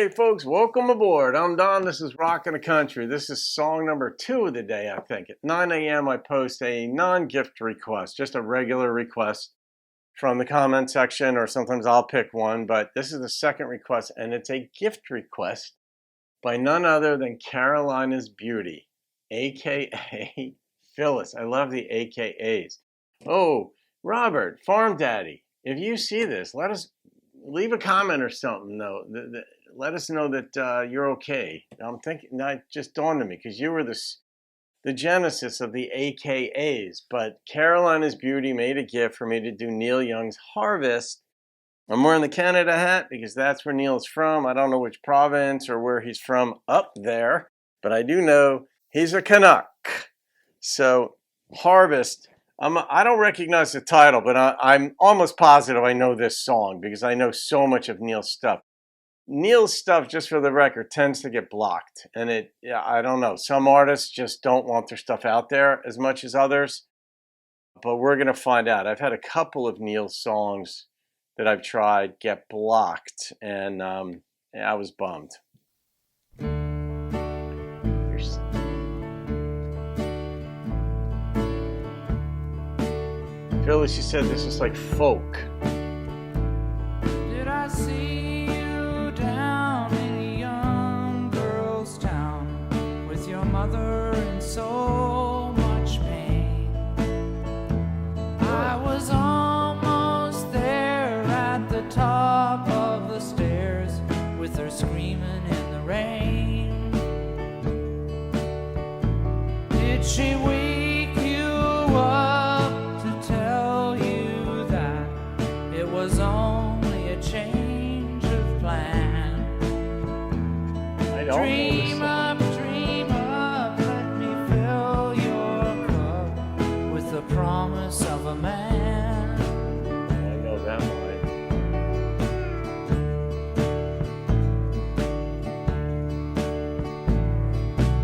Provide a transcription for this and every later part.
Hey folks, welcome aboard. I'm Don. This is Rockin' the Country. This is song number 2 of the day, I think. At 9 a.m. I post a non-gift request, just a regular request from the comment section, or sometimes I'll pick one, but this is the second request, and it's a gift request by none other than Carolina's Beauty, aka Phyllis. I love the AKAs. Oh, Robert, Farm Daddy, if you see this, leave a comment or something, though. Let us know that you're okay. I'm thinking, that just dawned on me, because you were the genesis of the AKAs. But Carolina's Beauty made a gift for me to do Neil Young's Harvest. I'm wearing the Canada hat because that's where Neil's from. I don't know which province or where he's from up there, but I do know he's a Canuck. So Harvest, I don't recognize the title, but I'm almost positive I know this song because I know so much of Neil's stuff. Neil's stuff, just for the record, tends to get blocked. And I don't know. Some artists just don't want their stuff out there as much as others. But we're going to find out. I've had a couple of Neil's songs that I've tried get blocked. And I was bummed. Phyllis, she said this is like folk. Did I see you down in a young girl's town with your mother in so much pain? I was almost there at the top of the stairs with her screaming in the rain. Did she wake you up to tell you that it was only a change of plan? I don't Dream up, let me fill your cup with the promise of a man. I know that line.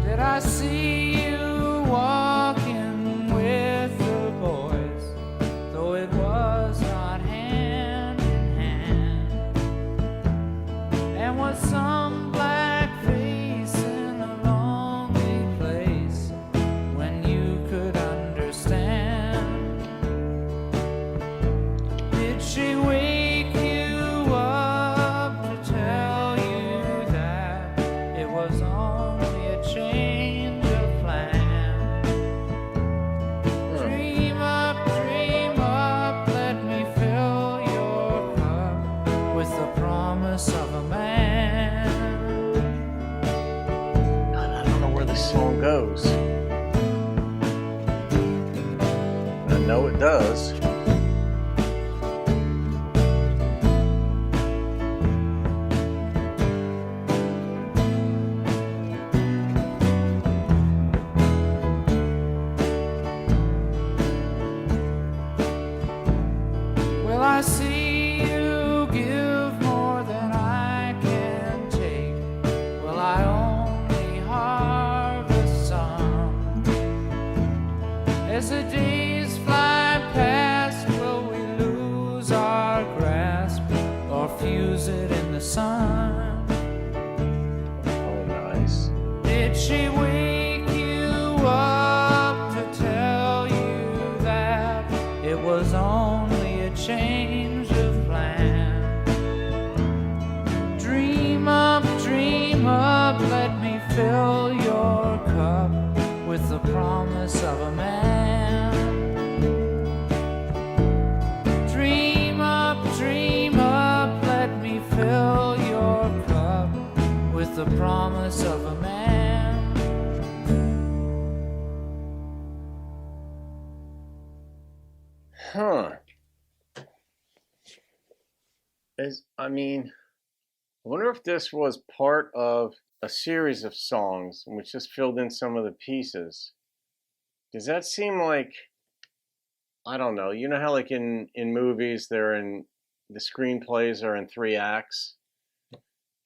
Did I see you walking with the boys, though it was not hand in hand? And was some black face in a lonely place when you could understand? Did she wake you up to tell you that it was only a change of plan? Dream up, let me fill your cup with the promise of a man. God, I don't know where this song goes. I know it does. Will I see you give more than I can take? Will I only harvest some? As the days fly past, will we lose our grasp or fuse it in the sun? Oh, nice. Did she wake you up to tell you that it was only a change of plan? Dream up, let me fill your cup with the promise of a man. Dream up, let me fill your cup with the promise of a man. Huh. I wonder if this was part of a series of songs and which just filled in some of the pieces. Does that seem like, I don't know, you know how like in movies the screenplays are in 3 acts,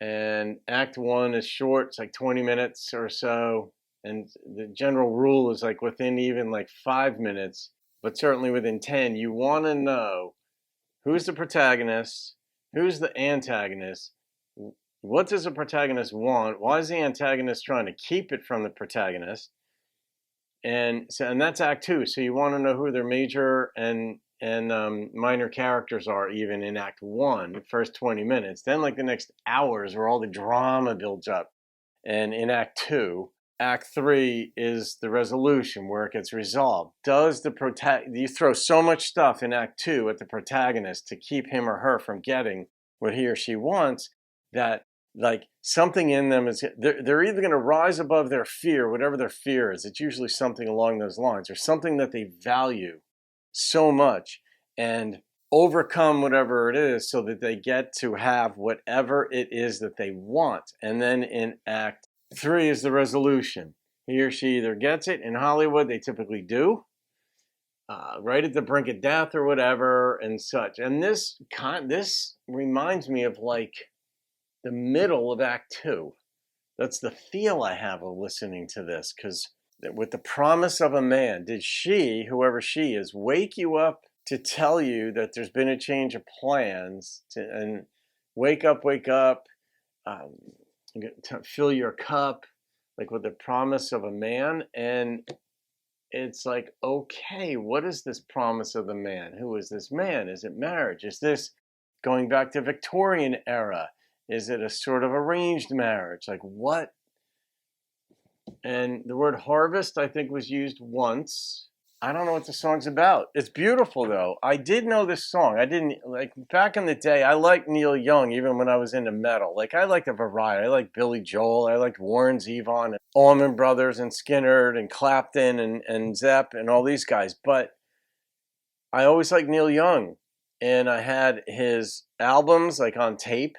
and act 1 is short, it's like 20 minutes or so, and the general rule is like within even like 5 minutes, but certainly within 10, you want to know who's the protagonist, who's the antagonist, what does the protagonist want? Why is the antagonist trying to keep it from the protagonist? And that's Act 2. So you want to know who their major and minor characters are, even in Act 1, the first 20 minutes. Then like the next hours where all the drama builds up. And in Act 2, Act 3 is the resolution where it gets resolved. You throw so much stuff in Act 2 at the protagonist to keep him or her from getting what he or she wants, that like something in them is, they're either going to rise above their fear, whatever their fear is. It's usually something along those lines, or something that they value so much, and overcome whatever it is so that they get to have whatever it is that they want. And then in Act 3 is the resolution. He or she either gets it. In Hollywood, they typically do, right at the brink of death or whatever and such. And this reminds me of like the middle of Act 2. That's the feel I have of listening to this, because with the promise of a man, did she, whoever she is, wake you up to tell you that there's been a change of plans, and wake up, fill your cup, like with the promise of a man? And it's like, okay, what is this promise of the man? Who is this man? Is it marriage? Is this going back to Victorian era? Is it a sort of arranged marriage? Like what? And the word harvest, I think, was used once. I don't know what the song's about. It's beautiful, though. I did know this song. I didn't, like, back in the day, I liked Neil Young, even when I was into metal. Like, I liked a variety. I liked Billy Joel. I liked Warren Zevon and Allman Brothers and Skinner and Clapton and Zepp and all these guys. But I always liked Neil Young. And I had his albums, like, on tape,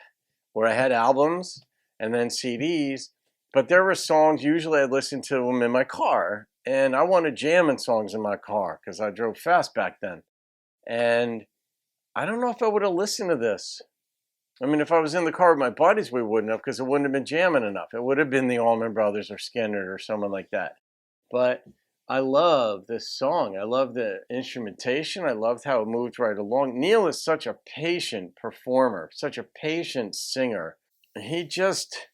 where I had albums and then CDs. But there were songs, usually I'd listen to them in my car. And I wanted jamming songs in my car because I drove fast back then. And I don't know if I would have listened to this. I mean, if I was in the car with my buddies, we wouldn't have, because it wouldn't have been jamming enough. It would have been the Allman Brothers or Skinner or someone like that. But I love this song. I love the instrumentation. I loved how it moved right along. Neil is such a patient performer, such a patient singer. He just,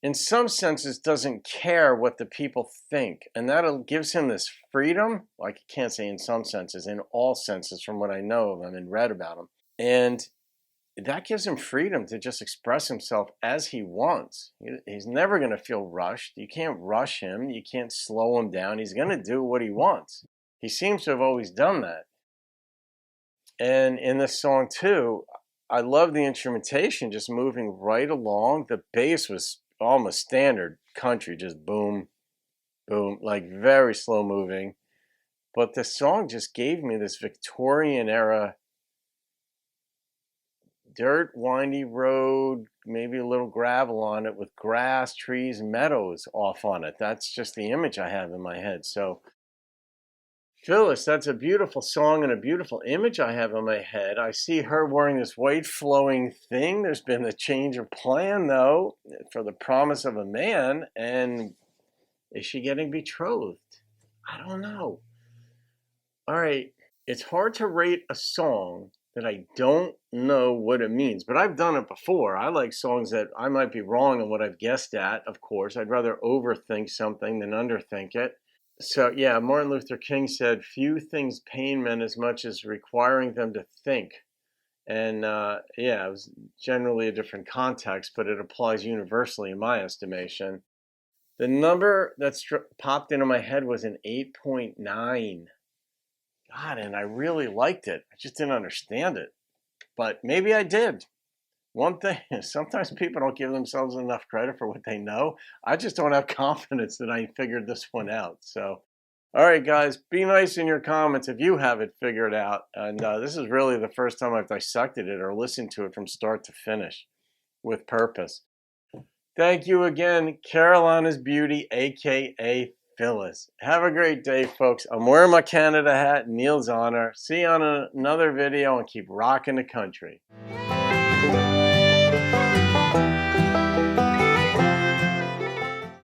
in some senses, doesn't care what the people think. And that gives him this freedom. Like, I can't say in some senses, in all senses from what I know of him and read about him. And that gives him freedom to just express himself as he wants. He's never going to feel rushed. You can't rush him. You can't slow him down. He's going to do what he wants. He seems to have always done that. And in this song, too, I love the instrumentation just moving right along. The bass was almost standard country, just boom, boom, like very slow moving. But the song just gave me this Victorian era dirt, windy road, maybe a little gravel on it with grass, trees, meadows off on it. That's just the image I have in my head. So, Phyllis, that's a beautiful song and a beautiful image I have in my head. I see her wearing this white flowing thing. There's been a change of plan, though, for the promise of a man. And is she getting betrothed? I don't know. All right. It's hard to rate a song that I don't know what it means, but I've done it before. I like songs that I might be wrong on what I've guessed at, of course. I'd rather overthink something than underthink it. So yeah, Martin Luther King said, few things pain men as much as requiring them to think. And yeah, it was generally a different context, but it applies universally in my estimation. The number that popped into my head was an 8.9. God, and I really liked it. I just didn't understand it. But maybe I did. One thing is, sometimes people don't give themselves enough credit for what they know. I just don't have confidence that I figured this one out. So, all right, guys, be nice in your comments if you have it figured out. And this is really the first time I've dissected it or listened to it from start to finish with purpose. Thank you again, Carolina's Beauty, a.k.a. Phyllis. Have a great day, folks. I'm wearing my Canada hat in Neil's honor. See you on another video, and keep rocking the country.